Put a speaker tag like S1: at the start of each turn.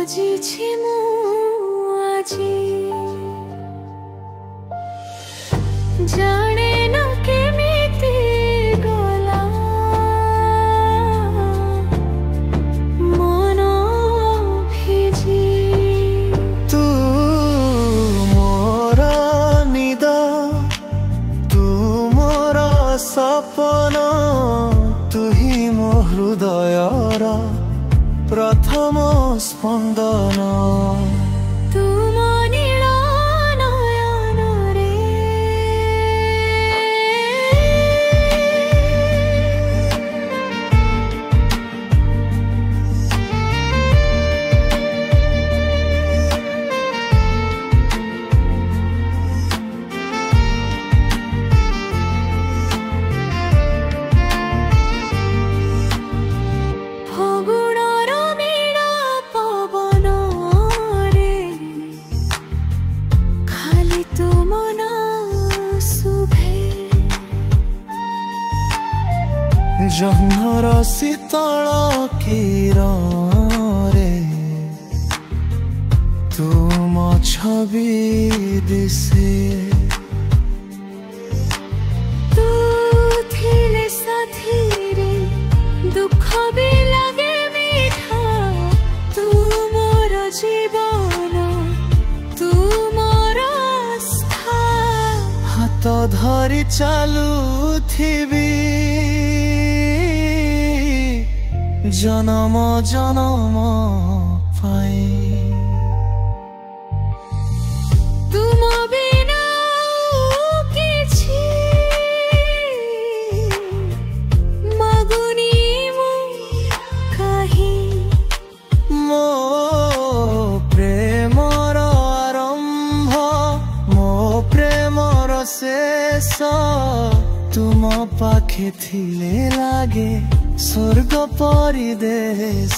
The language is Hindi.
S1: ଖୋଜିଛି ମୁଁ ଆଜି ଜାଣେ ନା କେମିତି ଗଲା ମନ ଭିଜି
S2: ତୁ ମୋର ନିଦ ତୁ ମୋର ସପନ ତୁ ହିଁ ମୋ ହୃଦୟର प्रथम स्पंदन
S1: तुम नील नयन रे
S2: जह्नर शीतल किरणरे तुम छवि दिसे
S1: तू थिले साथी रे दुख भी लगे मीठा तू मोर जीवन तू मोर आस्था
S2: हाथ धरी चालुथिबी जन्म जन्म पाई
S1: तुम बिना किछि मागुनी मु कहि
S2: मो प्रेमर आरंभ मो प्रेमर शेष तुम पाखे थिले लागे स्वर्ग परिदेश